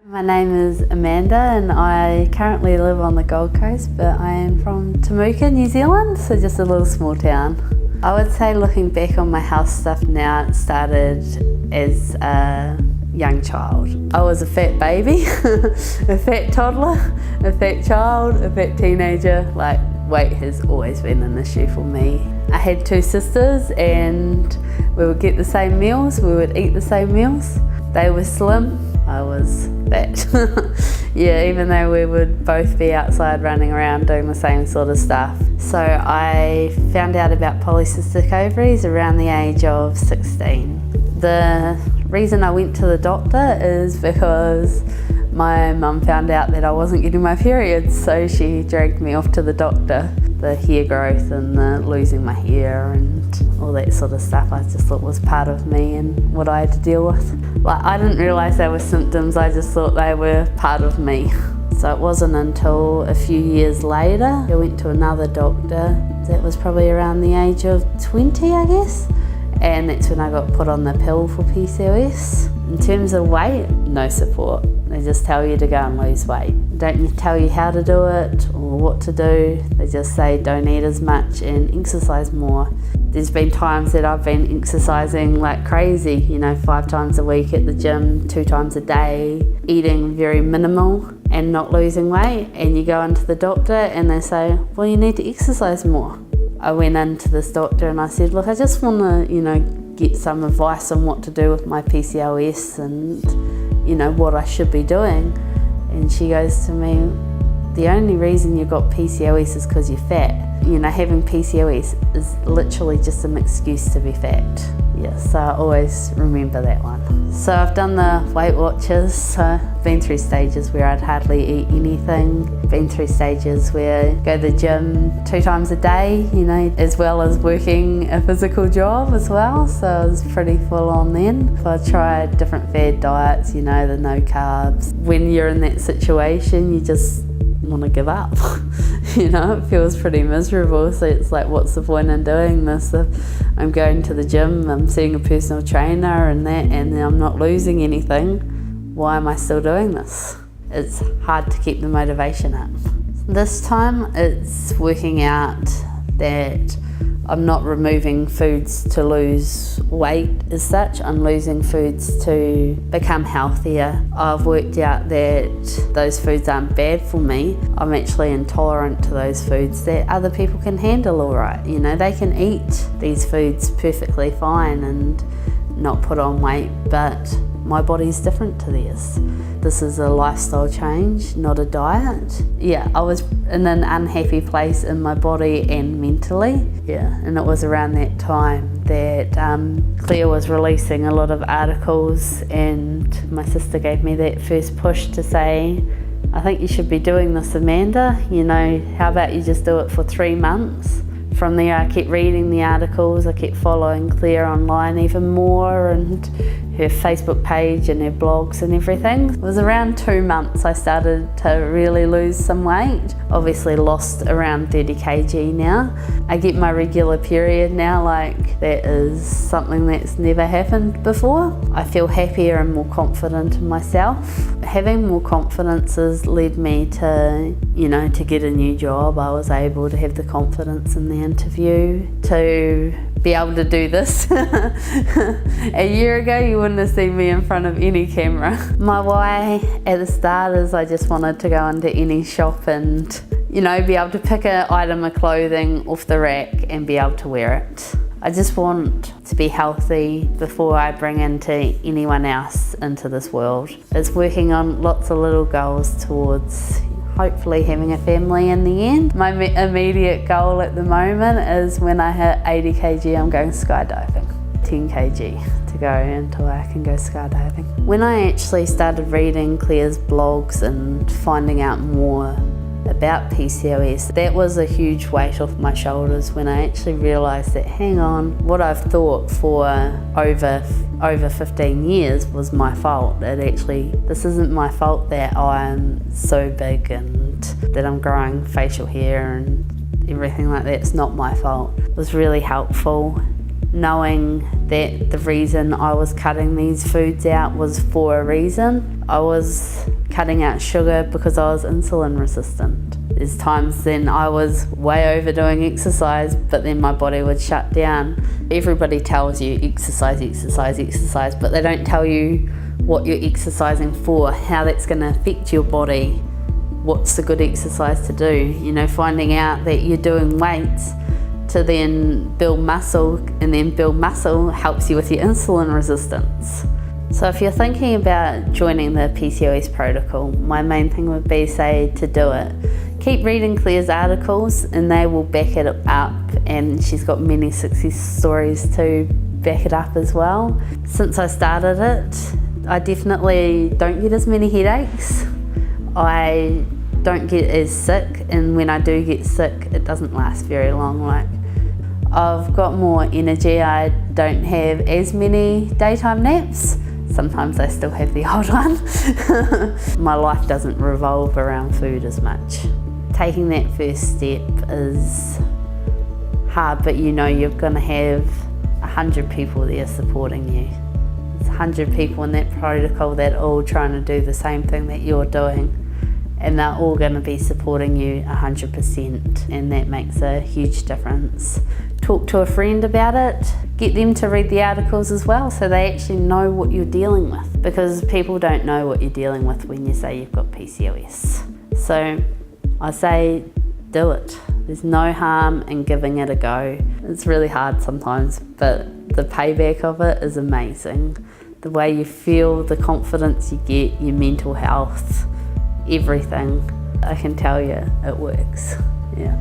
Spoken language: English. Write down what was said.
My name is Amanda and I currently live on the Gold Coast, but I am from Temuka, New Zealand, so just a little small town. I would say looking back on my health stuff now, it started as a young child. I was a fat baby, a fat toddler, a fat child, a fat teenager. Like, weight has always been an issue for me. I had two sisters and we would get the same meals, we would eat the same meals. They were slim, I was fat. Yeah, even though we would both be outside running around doing the same sort of stuff. So I found out about polycystic ovaries around the age of 16. The reason I went to the doctor is because my mum found out that I wasn't getting my periods, so she dragged me off to the doctor. The hair growth and the losing my hair and all that sort of stuff I just thought was part of me and what I had to deal with. Like, I didn't realise they were symptoms, I just thought they were part of me. So it wasn't until a few years later I went to another doctor. That was probably around the age of 20, I guess. And that's when I got put on the pill for PCOS. In terms of weight, no support. They just tell you to go and lose weight. Don't tell you how to do it or what to do. They just say don't eat as much and exercise more. There's been times that I've been exercising like crazy, 5 times a week at the gym, 2 times a day, eating very minimal and not losing weight. And you go into the doctor and they say, well, you need to exercise more. I went into this doctor and I said, look, I just want to, get some advice on what to do with my PCOS and, what I should be doing. And she goes to me, the only reason you got PCOS is because you're fat. Having PCOS is literally just an excuse to be fat. Yeah, so I always remember that one. So I've done the Weight Watchers, so I've been through stages where I'd hardly eat anything, been through stages where I go to the gym 2 times a day, as well as working a physical job as well, so I was pretty full on then. So I tried different fad diets, the no carbs. When you're in that situation, you just want to give up. It feels pretty miserable, so it's like, what's the point in doing this if I'm going to the gym, I'm seeing a personal trainer and then I'm not losing anything? Why am I still doing this? It's hard to keep the motivation up. This time it's working out that I'm not removing foods to lose weight as such, I'm losing foods to become healthier. I've worked out that those foods aren't bad for me. I'm actually intolerant to those foods that other people can handle all right. They can eat these foods perfectly fine and not put on weight, but my body's different to theirs. This is a lifestyle change, not a diet. Yeah, I was in an unhappy place in my body and mentally. Yeah, and it was around that time that Claire was releasing a lot of articles and my sister gave me that first push to say, I think you should be doing this, Amanda. How about you just do it for 3 months? From there I kept reading the articles, I kept following Claire online even more and her Facebook page and her blogs and everything. It was around 2 months I started to really lose some weight. Obviously lost around 30 kg now. I get my regular period now, like that is something that's never happened before. I feel happier and more confident in myself. Having more confidence has led me to, to get a new job. I was able to have the confidence in the interview to be able to do this. A year ago you wouldn't have seen me in front of any camera. My why at the start is I just wanted to go into any shop and be able to pick an item of clothing off the rack and be able to wear it. I just want to be healthy before I bring into anyone else into this world. It's working on lots of little goals towards hopefully having a family in the end. My immediate goal at the moment is when I hit 80 kg, I'm going skydiving. 10 kg to go until I can go skydiving. When I actually started reading Claire's blogs and finding out more about PCOS, that was a huge weight off my shoulders when I actually realised that, hang on, what I've thought for over 15 years was my fault. This isn't my fault that I'm so big and that I'm growing facial hair and everything like that. It's not my fault. It was really helpful knowing that the reason I was cutting these foods out was for a reason. I was cutting out sugar because I was insulin resistant. There's times then I was way overdoing exercise, but then my body would shut down. Everybody tells you exercise, exercise, exercise, but they don't tell you what you're exercising for, how that's going to affect your body, what's the good exercise to do. You know, finding out that you're doing weights to then build muscle, and then build muscle helps you with your insulin resistance. So if you're thinking about joining the PCOS protocol, my main thing would be, say, to do it. Keep reading Claire's articles and they will back it up, and she's got many success stories to back it up as well. Since I started it, I definitely don't get as many headaches. I don't get as sick, and when I do get sick, it doesn't last very long. Like, I've got more energy. I don't have as many daytime naps. Sometimes I still have the odd one. My life doesn't revolve around food as much. Taking that first step is hard, but you know you're going to have 100 people there supporting you. There's 100 people in that protocol that are all trying to do the same thing that you're doing, and they're all going to be supporting you 100%, and that makes a huge difference. Talk to a friend about it, get them to read the articles as well so they actually know what you're dealing with, because people don't know what you're dealing with when you say you've got PCOS. So I say do it. There's no harm in giving it a go. It's really hard sometimes, but the payback of it is amazing. The way you feel, the confidence you get, your mental health, everything. I can tell you it works, yeah.